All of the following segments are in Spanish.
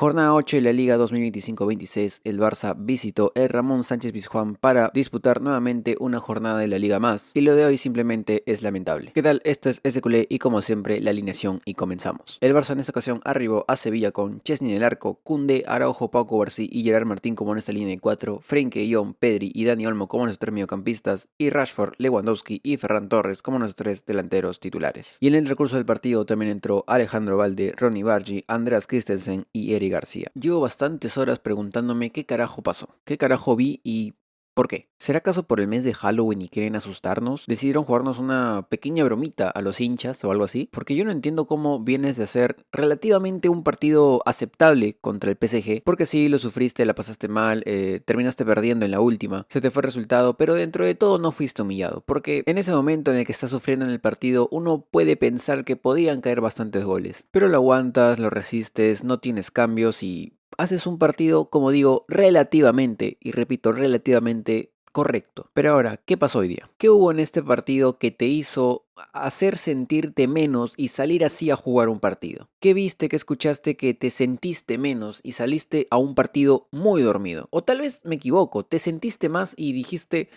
Jornada 8 de la Liga 2025-26, el Barça visitó el Ramón Sánchez Pizjuán para disputar nuevamente una jornada de la Liga más, y lo de hoy simplemente es lamentable. ¿Qué tal? Esto es SQL y como siempre la alineación y comenzamos. El Barça en esta ocasión arribó a Sevilla con Chesney en el arco, Koundé, Araujo, Pau Cubarsí y Gerard Martín como en esta línea de 4, Frenkie de Jong, Pedri y Dani Olmo como nuestros tres mediocampistas y Rashford, Lewandowski y Ferran Torres como nuestros tres delanteros titulares. Y en el recurso del partido también entró Alejandro Valde, Ronny Bargi, Andreas Christensen y Eric García. Llevo bastantes horas preguntándome qué carajo pasó, qué carajo vi y ¿por qué? ¿Será acaso por el mes de Halloween y quieren asustarnos? ¿Decidieron jugarnos una pequeña bromita a los hinchas o algo así? Porque yo no entiendo cómo vienes de hacer relativamente un partido aceptable contra el PSG, porque sí, lo sufriste, la pasaste mal, terminaste perdiendo en la última, se te fue el resultado, pero dentro de todo no fuiste humillado, porque en ese momento en el que estás sufriendo en el partido, uno puede pensar que podían caer bastantes goles, pero lo aguantas, lo resistes, no tienes cambios y haces un partido, como digo, relativamente, y repito, relativamente correcto. Pero ahora, ¿qué pasó hoy día? ¿Qué hubo en este partido que te hizo hacer sentirte menos y salir así a jugar un partido? ¿Qué viste, qué escuchaste que te sentiste menos y saliste a un partido muy dormido? O tal vez me equivoco, te sentiste más y dijiste...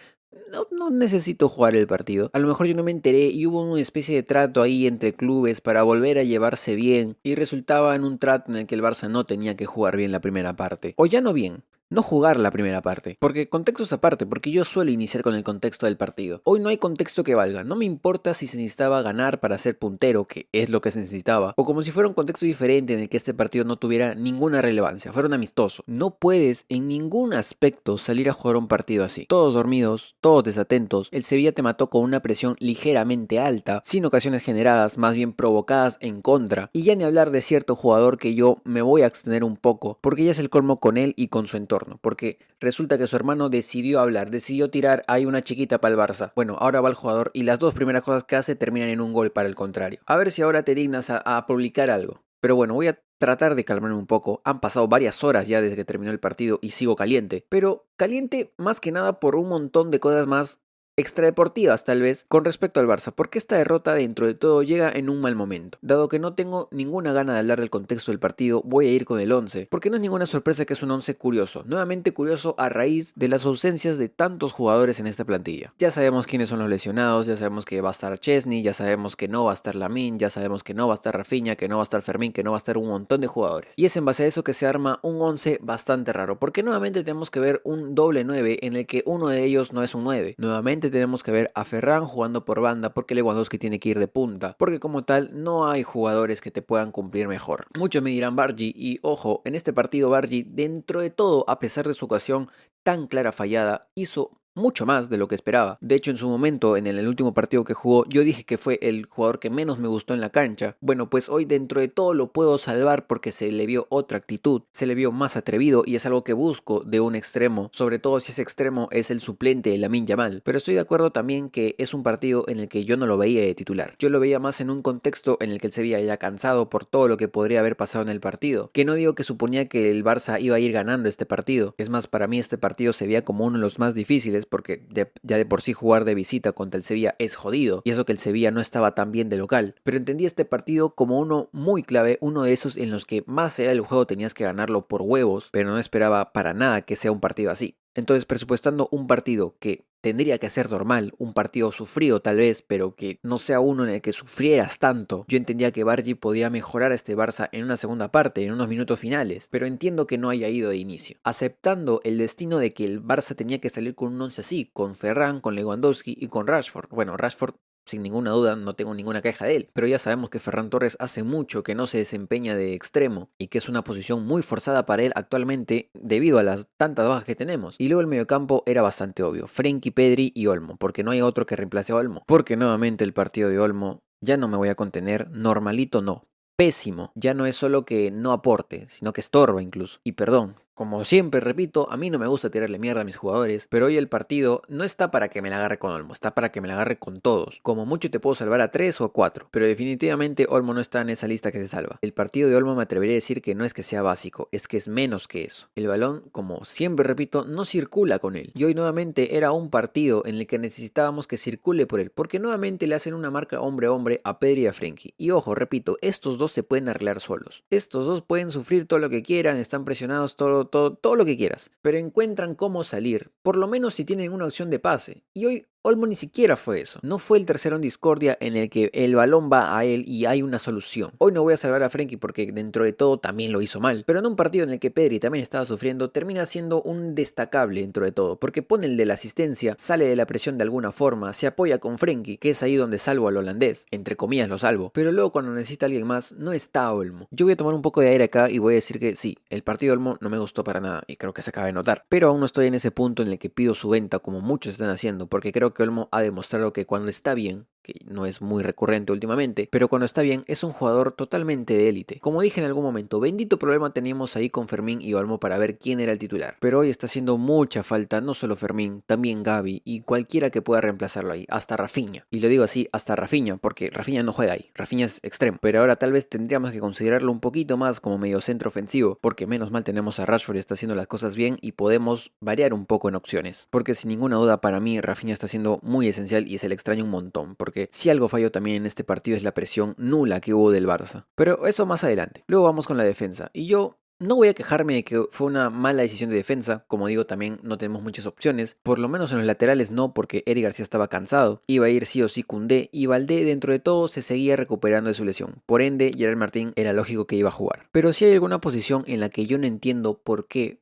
No necesito jugar el partido. A lo mejor yo no me enteré y hubo una especie de trato ahí entre clubes para volver a llevarse bien y resultaba en un trato en el que el Barça no tenía que jugar bien la primera parte. O ya no bien, no jugar la primera parte. Porque contextos aparte, porque yo suelo iniciar con el contexto del partido. Hoy no hay contexto que valga. No me importa si se necesitaba ganar para ser puntero, que es lo que se necesitaba, o como si fuera un contexto diferente en el que este partido no tuviera ninguna relevancia, fuera un amistoso. No puedes en ningún aspecto salir a jugar un partido así. Todos dormidos, todos desatentos. El Sevilla te mató con una presión ligeramente alta, sin ocasiones generadas, más bien provocadas en contra. Y ya ni hablar de cierto jugador que yo me voy a extender un poco, porque ya es el colmo con él y con su entorno. Porque resulta que su hermano decidió hablar, decidió tirar ahí una chiquita para el Barça. Bueno, ahora va el jugador y las dos primeras cosas que hace terminan en un gol para el contrario. A ver si ahora te dignas a publicar algo. Pero bueno, voy a tratar de calmarme un poco. Han pasado varias horas ya desde que terminó el partido y sigo caliente. Pero caliente más que nada por un montón de cosas más extradeportivas tal vez con respecto al Barça, porque esta derrota dentro de todo llega en un mal momento. Dado que no tengo ninguna gana de hablar del contexto del partido, voy a ir con el 11, porque no es ninguna sorpresa que es un 11 curioso, nuevamente curioso a raíz de las ausencias de tantos jugadores en esta plantilla. Ya sabemos quiénes son los lesionados, ya sabemos que va a estar Chesney, ya sabemos que no va a estar Lamine, ya sabemos que no va a estar Rafinha, que no va a estar Fermín, que no va a estar un montón de jugadores. Y es en base a eso que se arma un 11 bastante raro, porque nuevamente tenemos que ver un doble 9 en el que uno de ellos no es un 9. Nuevamente tenemos que ver a Ferran jugando por banda porque Lewandowski tiene que ir de punta, porque como tal no hay jugadores que te puedan cumplir mejor. Muchos me dirán Bargi y ojo, en este partido Bargi dentro de todo, a pesar de su ocasión tan clara fallada, hizo mucho más de lo que esperaba. De hecho, en su momento, en el último partido que jugó, yo dije que fue el jugador que menos me gustó en la cancha. Bueno, pues hoy dentro de todo lo puedo salvar porque se le vio otra actitud, se le vio más atrevido y es algo que busco de un extremo, sobre todo si ese extremo es el suplente de Lamine Yamal. Pero estoy de acuerdo también que es un partido en el que yo no lo veía de titular. Yo lo veía más en un contexto en el que él se veía ya cansado por todo lo que podría haber pasado en el partido. Que no digo que suponía que el Barça iba a ir ganando este partido. Es más, para mí este partido se veía como uno de los más difíciles porque ya de por sí jugar de visita contra el Sevilla es jodido, y eso que el Sevilla no estaba tan bien de local, pero entendí este partido como uno muy clave, uno de esos en los que más allá del juego tenías que ganarlo por huevos, pero no esperaba para nada que sea un partido así. Entonces, presupuestando un partido que tendría que ser normal, un partido sufrido tal vez, pero que no sea uno en el que sufrieras tanto. Yo entendía que Bargi podía mejorar a este Barça en una segunda parte, en unos minutos finales, pero entiendo que no haya ido de inicio. Aceptando el destino de que el Barça tenía que salir con un once así, con Ferran, con Lewandowski y con Rashford. Bueno, Rashford sin ninguna duda, no tengo ninguna queja de él, pero ya sabemos que Ferran Torres hace mucho que no se desempeña de extremo y que es una posición muy forzada para él actualmente debido a las tantas bajas que tenemos. Y luego el mediocampo era bastante obvio, Frenkie, Pedri y Olmo, porque no hay otro que reemplace a Olmo, porque nuevamente el partido de Olmo, ya no me voy a contener, normalito no. Pésimo, ya no es solo que no aporte, sino que estorba incluso. Y perdón, Como siempre, repito, a mí no me gusta tirarle mierda a mis jugadores, pero hoy el partido no está para que me la agarre con Olmo, está para que me la agarre con todos. Como mucho te puedo salvar a 3 o a 4, pero definitivamente Olmo no está en esa lista que se salva. El partido de Olmo me atrevería a decir que no es que sea básico, es que es menos que eso. El balón, como siempre repito, no circula con él. Y hoy nuevamente era un partido en el que necesitábamos que circule por él, porque nuevamente le hacen una marca hombre a hombre a Pedri y a Frenkie. Y ojo, repito, estos dos se pueden arreglar solos. Estos dos pueden sufrir todo lo que quieran, están presionados todo lo que quieras, pero encuentran cómo salir, por lo menos si tienen una opción de pase. Y hoy Olmo ni siquiera fue eso. No fue el tercero en discordia en el que el balón va a él y hay una solución. Hoy no voy a salvar a Frenkie porque dentro de todo también lo hizo mal, pero en un partido en el que Pedri también estaba sufriendo, termina siendo un destacable dentro de todo, porque pone el de la asistencia, sale de la presión de alguna forma, se apoya con Frenkie, que es ahí donde salvo al holandés, entre comillas lo salvo, pero luego cuando necesita a alguien más, no está Olmo. Yo voy a tomar un poco de aire acá y voy a decir que sí, el partido de Olmo no me gustó para nada y creo que se acaba de notar, pero aún no estoy en ese punto en el que pido su venta como muchos están haciendo, porque creo que Olmo ha demostrado que cuando está bien, que no es muy recurrente últimamente, pero cuando está bien es un jugador totalmente de élite. Como dije en algún momento, bendito problema teníamos ahí con Fermín y Olmo para ver quién era el titular, pero hoy está haciendo mucha falta no solo Fermín, también Gavi y cualquiera que pueda reemplazarlo ahí, hasta Rafinha. Y lo digo así, hasta Rafinha, porque Rafinha no juega ahí, Rafinha es extremo, pero ahora tal vez tendríamos que considerarlo un poquito más como mediocentro ofensivo, porque menos mal tenemos a Rashford y está haciendo las cosas bien y podemos variar un poco en opciones, porque sin ninguna duda para mí Rafinha está siendo muy esencial y se le extraña un montón, porque si algo falló también en este partido es la presión nula que hubo del Barça. Pero eso más adelante. Luego vamos con la defensa. Y yo no voy a quejarme de que fue una mala decisión de defensa. Como digo, también no tenemos muchas opciones. Por lo menos en los laterales no, porque Eric García estaba cansado. Iba a ir sí o sí Koundé. Y Valdé dentro de todo se seguía recuperando de su lesión. Por ende, Gerard Martín era lógico que iba a jugar. Pero si hay alguna posición en la que yo no entiendo por qué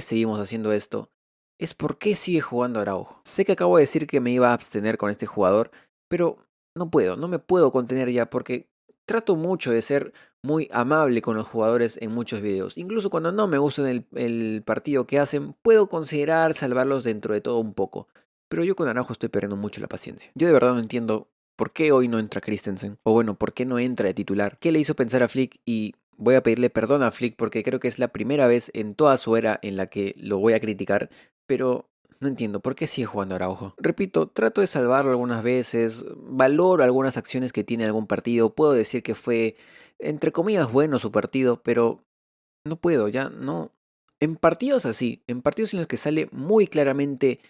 seguimos haciendo esto, es por qué sigue jugando Araujo. Sé que acabo de decir que me iba a abstener con este jugador, pero no me puedo contener ya porque trato mucho de ser muy amable con los jugadores en muchos videos. Incluso cuando no me gusta el partido que hacen, puedo considerar salvarlos dentro de todo un poco. Pero yo con Araujo estoy perdiendo mucho la paciencia. Yo de verdad no entiendo por qué hoy no entra Christensen. O bueno, por qué no entra de titular. ¿Qué le hizo pensar a Flick? Y voy a pedirle perdón a Flick porque creo que es la primera vez en toda su era en la que lo voy a criticar. Pero no entiendo, ¿por qué sigue jugando Araujo? Repito, trato de salvarlo algunas veces, valoro algunas acciones que tiene algún partido, puedo decir que fue, entre comillas, bueno su partido, pero no puedo, ya no. En partidos así, en partidos en los que sale muy claramente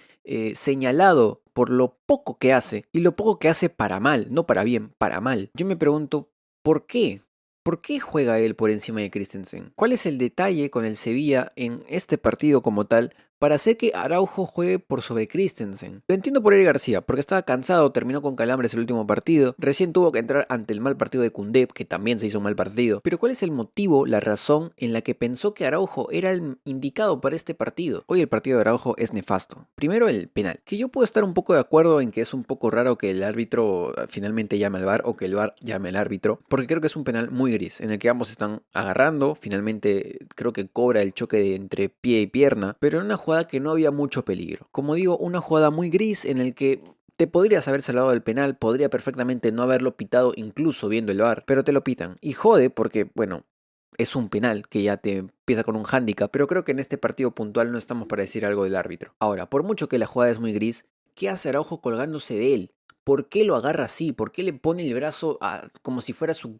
señalado por lo poco que hace, y lo poco que hace para mal, no para bien, para mal, yo me pregunto, ¿por qué? ¿Por qué juega él por encima de Christensen? ¿Cuál es el detalle con el Sevilla en este partido como tal para hacer que Araujo juegue por sobre Christensen? Lo entiendo por Eric García, porque estaba cansado, terminó con calambres el último partido, recién tuvo que entrar ante el mal partido de Koundé, que también se hizo un mal partido. Pero ¿cuál es el motivo, la razón en la que pensó que Araujo era el indicado para este partido? Hoy el partido de Araujo es nefasto. Primero el penal, que yo puedo estar un poco de acuerdo en que es un poco raro que el árbitro finalmente llame al VAR o que el VAR llame al árbitro, porque creo que es un penal muy gris, en el que ambos están agarrando, finalmente creo que cobra el choque de entre pie y pierna, pero en una jugada que no había mucho peligro. Como digo, una jugada muy gris en el que te podrías haber salvado del penal, podría perfectamente no haberlo pitado incluso viendo el VAR, pero te lo pitan. Y jode porque, bueno, es un penal que ya te empieza con un hándicap, pero creo que en este partido puntual no estamos para decir algo del árbitro. Ahora, por mucho que la jugada es muy gris, ¿qué hace Araujo colgándose de él? ¿Por qué lo agarra así? ¿Por qué le pone el brazo como si fuera su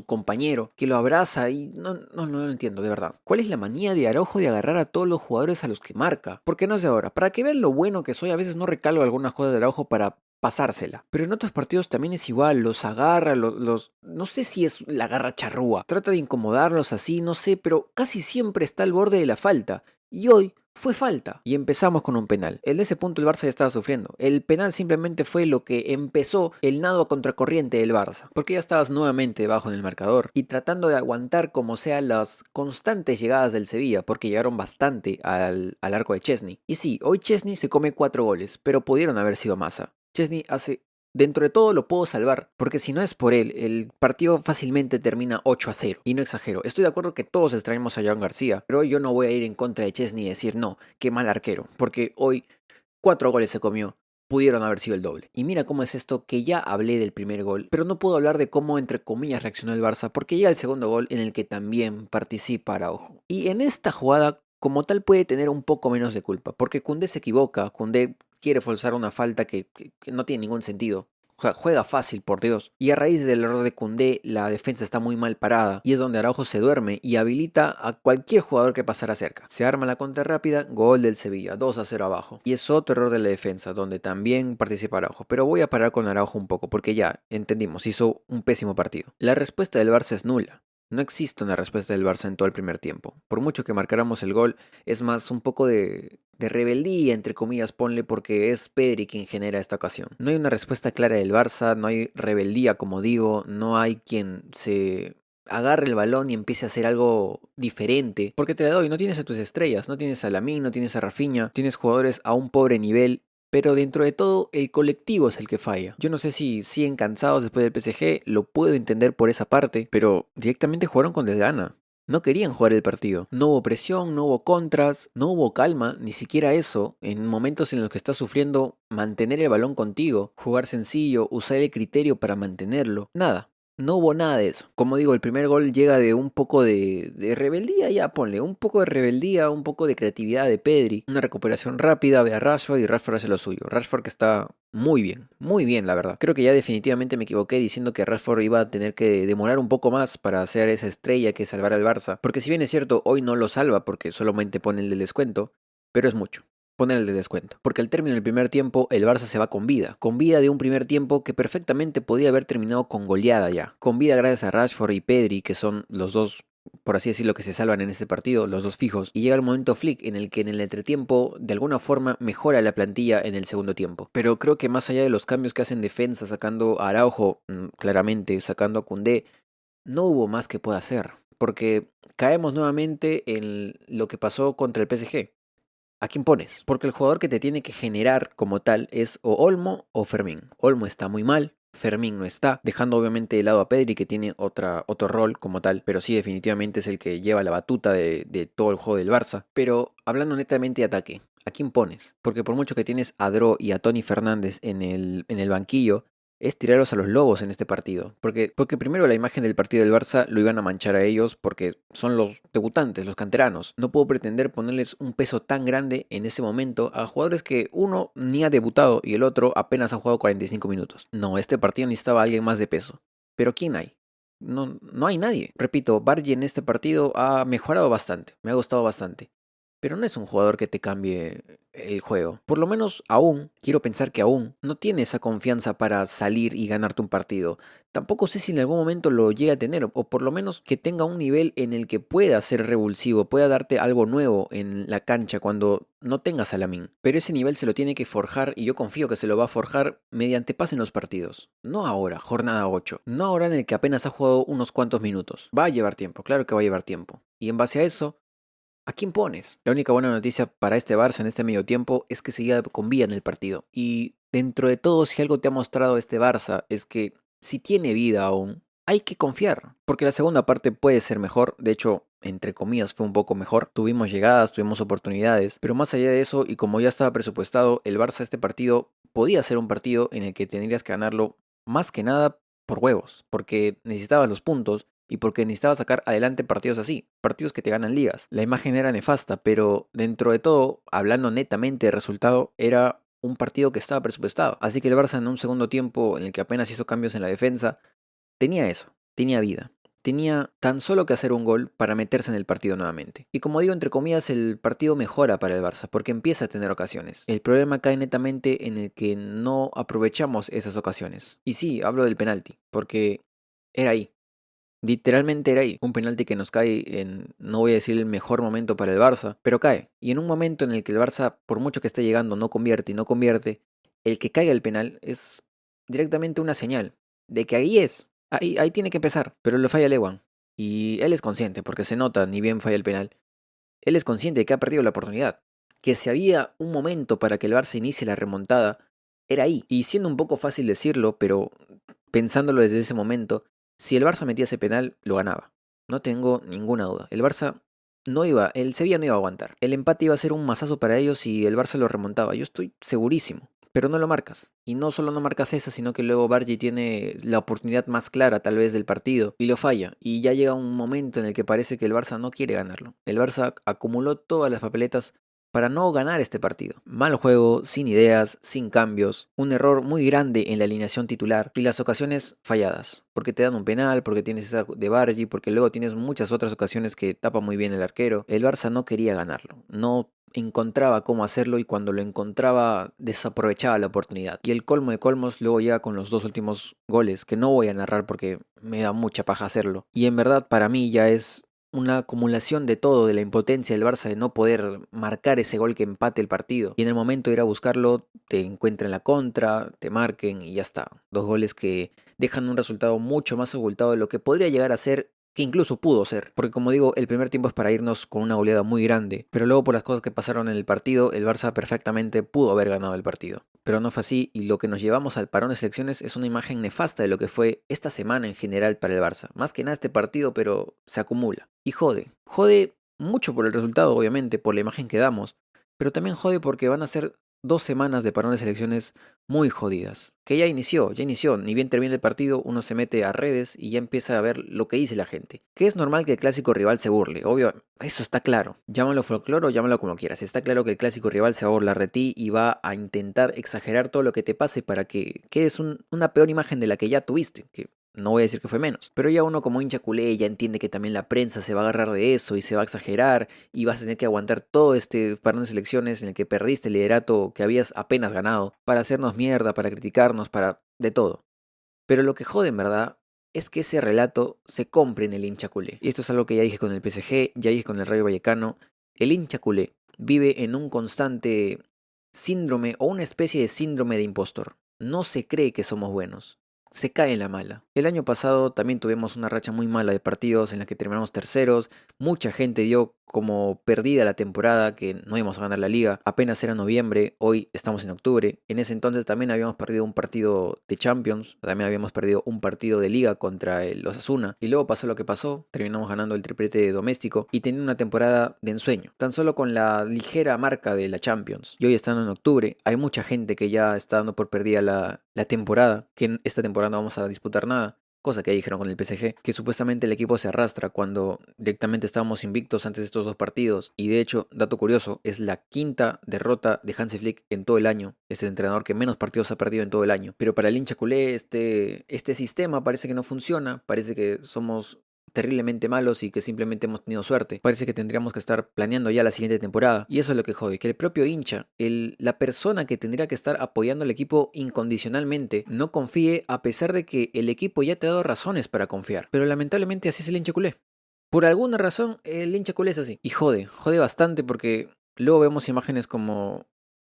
compañero? Que lo abraza y no lo entiendo, de verdad. ¿Cuál es la manía de Araujo de agarrar a todos los jugadores a los que marca? Porque no sé ahora, para que vean lo bueno que soy, a veces no recalco algunas cosas de Araujo para pasársela. Pero en otros partidos también es igual, los agarra, no sé si es la garra charrúa, trata de incomodarlos así, no sé, pero casi siempre está al borde de la falta. Y hoy fue falta. Y empezamos con un penal. En ese punto el Barça ya estaba sufriendo. El penal simplemente fue lo que empezó el nado a contracorriente del Barça. Porque ya estabas nuevamente debajo en el marcador y tratando de aguantar como sea las constantes llegadas del Sevilla, porque llegaron bastante al arco de Chesney. Y sí, hoy Chesney se come 4 goles, pero pudieron haber sido más. Chesney hace... Dentro de todo lo puedo salvar, porque si no es por él, el partido fácilmente termina 8-0. Y no exagero, estoy de acuerdo que todos extrañamos a Joan García, pero hoy yo no voy a ir en contra de Chesney y decir no, qué mal arquero, porque hoy 4 goles se comió, pudieron haber sido el doble. Y mira cómo es esto, que ya hablé del primer gol, pero no puedo hablar de cómo entre comillas reaccionó el Barça, porque llega el segundo gol en el que también participa Araujo. Y en esta jugada como tal puede tener un poco menos de culpa, porque Koundé se equivoca, Koundé quiere forzar una falta que no tiene ningún sentido. O sea, juega fácil, por Dios. Y a raíz del error de Koundé, la defensa está muy mal parada. Y es donde Araujo se duerme y habilita a cualquier jugador que pasara cerca. Se arma la contra rápida, gol del Sevilla, 2-0 abajo. Y es otro error de la defensa, donde también participa Araujo. Pero voy a parar con Araujo un poco, porque ya, entendimos, hizo un pésimo partido. La respuesta del Barça es nula. No existe una respuesta del Barça en todo el primer tiempo. Por mucho que marcáramos el gol, es más un poco de rebeldía, entre comillas, ponle, porque es Pedri quien genera esta ocasión. No hay una respuesta clara del Barça, no hay rebeldía, como digo, no hay quien se agarre el balón y empiece a hacer algo diferente. Porque te la doy, no tienes a tus estrellas, no tienes a Lamine, no tienes a Rafinha, tienes jugadores a un pobre nivel. Pero dentro de todo, el colectivo es el que falla. Yo no sé si siguen cansados después del PSG, lo puedo entender por esa parte, pero directamente jugaron con desgana. No querían jugar el partido. No hubo presión, no hubo contras, no hubo calma, ni siquiera eso. En momentos en los que estás sufriendo, mantener el balón contigo, jugar sencillo, usar el criterio para mantenerlo. Nada. No hubo nada de eso. Como digo, el primer gol llega de un poco de rebeldía, ya ponle, un poco de rebeldía, un poco de creatividad de Pedri. Una recuperación rápida, ve a Rashford y Rashford hace lo suyo. Rashford que está muy bien la verdad. Creo que ya definitivamente me equivoqué diciendo que Rashford iba a tener que demorar un poco más para hacer esa estrella que salvará al Barça. Porque si bien es cierto, hoy no lo salva porque solamente pone el del descuento, pero es mucho. Poner el de descuento. Porque al término del primer tiempo, el Barça se va con vida. Con vida de un primer tiempo que perfectamente podía haber terminado con goleada ya. Con vida gracias a Rashford y Pedri, que son los dos, por así decirlo, que se salvan en este partido, los dos fijos. Y llega el momento Flick en el que en el entretiempo, de alguna forma, mejora la plantilla en el segundo tiempo. Pero creo que más allá de los cambios que hacen defensa, sacando a Araujo, claramente, sacando a Koundé, no hubo más que pueda hacer. Porque caemos nuevamente en lo que pasó contra el PSG. ¿A quién pones? Porque el jugador que te tiene que generar como tal es o Olmo o Fermín. Olmo está muy mal, Fermín no está, dejando obviamente de lado a Pedri que tiene otro rol como tal, pero sí definitivamente es el que lleva la batuta de todo el juego del Barça. Pero hablando netamente de ataque, ¿a quién pones? Porque por mucho que tienes a Dro y a Tony Fernández en el banquillo, es tirarlos a los lobos en este partido. Porque primero la imagen del partido del Barça lo iban a manchar a ellos porque son los debutantes, los canteranos. No puedo pretender ponerles un peso tan grande en ese momento a jugadores que uno ni ha debutado y el otro apenas ha jugado 45 minutos. No, este partido necesitaba a alguien más de peso. Pero ¿quién hay? No, no hay nadie. Repito, Bargy en este partido ha mejorado bastante. Me ha gustado bastante. Pero no es un jugador que te cambie el juego. Por lo menos aún, quiero pensar que aún, no tiene esa confianza para salir y ganarte un partido. Tampoco sé si en algún momento lo llegue a tener, o por lo menos que tenga un nivel en el que pueda ser revulsivo, pueda darte algo nuevo en la cancha cuando no tengas a Lamine. Pero ese nivel se lo tiene que forjar y yo confío que se lo va a forjar mediante pasen los partidos. No ahora, jornada 8. No ahora en el que apenas ha jugado unos cuantos minutos. Va a llevar tiempo, claro que va a llevar tiempo. Y en base a eso, ¿a quién pones? La única buena noticia para este Barça en este medio tiempo es que seguía con vida en el partido. Y dentro de todo, si algo te ha mostrado este Barça es que si tiene vida aún, hay que confiar. Porque la segunda parte puede ser mejor. De hecho, entre comillas, fue un poco mejor. Tuvimos llegadas, tuvimos oportunidades. Pero más allá de eso, y como ya estaba presupuestado, el Barça este partido podía ser un partido en el que tendrías que ganarlo más que nada por huevos. Porque necesitabas los puntos y porque necesitaba sacar adelante partidos así, partidos que te ganan ligas. La imagen era nefasta, pero dentro de todo, hablando netamente de resultado, era un partido que estaba presupuestado. Así que el Barça en un segundo tiempo en el que apenas hizo cambios en la defensa, tenía eso, tenía vida. Tenía tan solo que hacer un gol para meterse en el partido nuevamente. Y como digo, entre comillas, el partido mejora para el Barça porque empieza a tener ocasiones. El problema cae netamente en el que no aprovechamos esas ocasiones. Y sí, hablo del penalti, porque era ahí. Literalmente era ahí, un penalti que nos cae en, no voy a decir el mejor momento para el Barça, pero cae. Y en un momento en el que el Barça, por mucho que esté llegando, no convierte y no convierte, el que caiga el penal es directamente una señal de que ahí es, ahí tiene que empezar, pero lo falla Lewan. Y él es consciente, porque se nota, ni bien falla el penal, él es consciente de que ha perdido la oportunidad, que si había un momento para que el Barça inicie la remontada, era ahí. Y siendo un poco fácil decirlo, pero pensándolo desde ese momento, si el Barça metía ese penal, lo ganaba. No tengo ninguna duda. El Barça no iba, el Sevilla no iba a aguantar. El empate iba a ser un mazazo para ellos y el Barça lo remontaba. Yo estoy segurísimo. pero no lo marcas. Y no solo no marcas esa, sino que luego Bargy tiene la oportunidad más clara tal vez del partido y lo falla. Y ya llega un momento en el que parece que el Barça no quiere ganarlo. El Barça acumuló todas las papeletas para no ganar este partido. Mal juego, sin ideas, sin cambios, un error muy grande en la alineación titular y las ocasiones falladas, porque te dan un penal, porque tienes esa de Bargy, porque luego tienes muchas otras ocasiones que tapa muy bien el arquero. El Barça no quería ganarlo, no encontraba cómo hacerlo y cuando lo encontraba desaprovechaba la oportunidad. Y el colmo de colmos luego llega con los dos últimos goles, que no voy a narrar porque me da mucha paja hacerlo. Y en verdad para mí ya es una acumulación de todo, de la impotencia del Barça de no poder marcar ese gol que empate el partido. Y en el momento de ir a buscarlo, te encuentran la contra, te marquen y ya está. Dos goles que dejan un resultado mucho más abultado de lo que podría llegar a ser, que incluso pudo ser. Porque como digo, el primer tiempo es para irnos con una goleada muy grande. Pero luego por las cosas que pasaron en el partido, el Barça perfectamente pudo haber ganado el partido. Pero no fue así y lo que nos llevamos al parón de selecciones es una imagen nefasta de lo que fue esta semana en general para el Barça. Más que nada este partido, pero se acumula. Y jode. Jode mucho por el resultado, obviamente, por la imagen que damos. Pero también jode porque van a ser 2 semanas de parón de selecciones muy jodidas. Que ya inició. Ni bien termina el partido, uno se mete a redes y ya empieza a ver lo que dice la gente. Que es normal que el clásico rival se burle, obvio, eso está claro. Llámalo folclore o llámalo como quieras. Está claro que el clásico rival se va a burlar de ti y va a intentar exagerar todo lo que te pase para que quedes una peor imagen de la que ya tuviste. Que no voy a decir que fue menos. Pero ya uno como hincha culé ya entiende que también la prensa se va a agarrar de eso y se va a exagerar y vas a tener que aguantar todo este parón de selecciones en el que perdiste el liderato que habías apenas ganado para hacernos mierda, para criticarnos, para de todo. Pero lo que jode en verdad es que ese relato se compre en el hincha culé. Y esto es algo que ya dije con el PSG, ya dije con el Rayo Vallecano. El hincha culé vive en un constante síndrome o una especie de síndrome de impostor. No se cree que somos buenos. Se cae en la mala. El año pasado también tuvimos una racha muy mala de partidos en la que terminamos terceros. Mucha gente dio como perdida la temporada, que no íbamos a ganar la liga. Apenas era noviembre, hoy estamos en octubre. En ese entonces también habíamos perdido un partido de Champions, también habíamos perdido un partido de liga contra el Osasuna. Y luego pasó lo que pasó, terminamos ganando el triplete doméstico y teniendo una temporada de ensueño. Tan solo con la ligera marca de la Champions. Y hoy estando en octubre, hay mucha gente que ya está dando por perdida la temporada, que en esta temporada no vamos a disputar nada. Cosa que dijeron con el PSG, que supuestamente el equipo se arrastra cuando directamente estábamos invictos antes de estos dos partidos. Y de hecho, dato curioso, es la quinta derrota de Hansi Flick en todo el año. Es el entrenador que menos partidos ha perdido en todo el año. Pero para el hincha culé, este sistema parece que no funciona. Parece que somos terriblemente malos y que simplemente hemos tenido suerte. Parece que tendríamos que estar planeando ya la siguiente temporada. Y eso es lo que jode, que el propio hincha, la persona que tendría que estar apoyando al equipo incondicionalmente, no confíe a pesar de que el equipo ya te ha dado razones para confiar. Pero lamentablemente así es el hincha culé. Por alguna razón, el hincha culé es así. Y jode bastante porque luego vemos imágenes como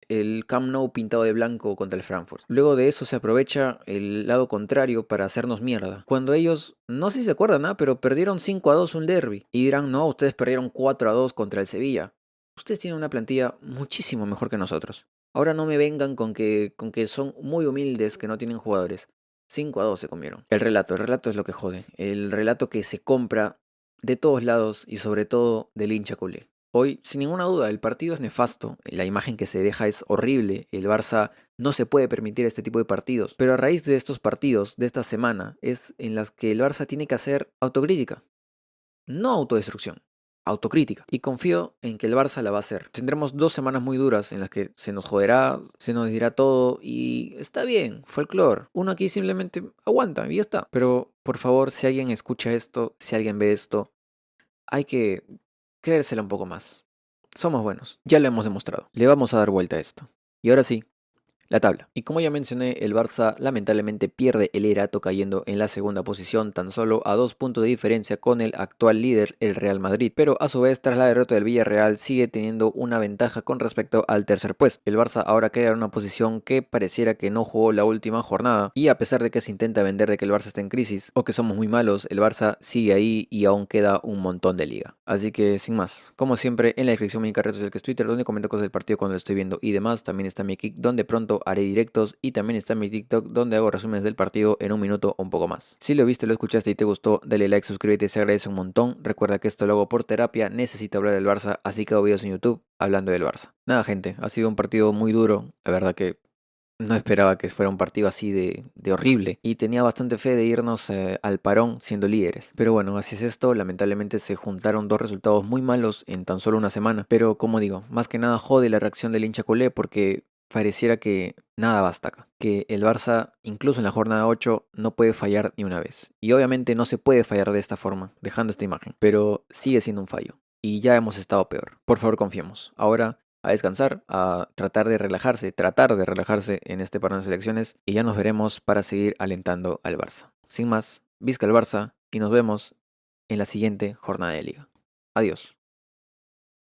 el Camp Nou pintado de blanco contra el Frankfurt. Luego de eso se aprovecha el lado contrario para hacernos mierda. Cuando ellos, no sé si se acuerdan, ¿no? Pero perdieron 5-2 un derby. Y dirán, no, ustedes perdieron 4-2 contra el Sevilla. Ustedes tienen una plantilla muchísimo mejor que nosotros. Ahora no me vengan con que son muy humildes, que no tienen jugadores. 5-2 se comieron. El relato es lo que jode. El relato que se compra de todos lados y sobre todo del hincha culé. Hoy, sin ninguna duda, el partido es nefasto, la imagen que se deja es horrible, el Barça no se puede permitir este tipo de partidos, pero a raíz de estos partidos, de esta semana, es en las que el Barça tiene que hacer autocrítica, no autodestrucción, autocrítica. Y confío en que el Barça la va a hacer. Tendremos 2 semanas muy duras en las que se nos joderá, se nos dirá todo y está bien, folclore. Uno aquí simplemente aguanta y ya está. Pero, por favor, si alguien escucha esto, si alguien ve esto, hay que creérsela un poco más. Somos buenos, ya lo hemos demostrado. Le vamos a dar vuelta a esto. Y ahora sí, la tabla. Y como ya mencioné, el Barça lamentablemente pierde el liderato cayendo en la segunda posición, tan solo a 2 puntos de diferencia con el actual líder, el Real Madrid. Pero a su vez, tras la derrota del Villarreal, sigue teniendo una ventaja con respecto al tercer puesto. El Barça ahora queda en una posición que pareciera que no jugó la última jornada, y a pesar de que se intenta vender de que el Barça está en crisis o que somos muy malos, el Barça sigue ahí y aún queda un montón de liga. Así que sin más, como siempre, en la descripción mi red social que es Twitter, donde comento cosas del partido cuando lo estoy viendo y demás. También está mi Kick, donde pronto haré directos, y también está mi TikTok, donde hago resúmenes del partido en un minuto o un poco más. Si lo viste, lo escuchaste y te gustó, dale like, suscríbete, se agradece un montón. Recuerda que esto lo hago por terapia, necesito hablar del Barça, así que hago videos en YouTube hablando del Barça. Nada gente, ha sido un partido muy duro, la verdad que No esperaba que fuera un partido así de horrible y tenía bastante fe de irnos al parón siendo líderes. Pero bueno, así es esto, lamentablemente se juntaron dos resultados muy malos en tan solo una semana. Pero como digo, más que nada jode la reacción del hincha culé porque pareciera que nada basta acá. Que el Barça, incluso en la jornada 8 no puede fallar ni una vez. Y obviamente no se puede fallar de esta forma, dejando esta imagen. Pero sigue siendo un fallo. Y ya hemos estado peor. Por favor, confiemos. Ahora a descansar, a tratar de relajarse en este parón de selecciones y ya nos veremos para seguir alentando al Barça. Sin más, visca el Barça y nos vemos en la siguiente jornada de liga. Adiós.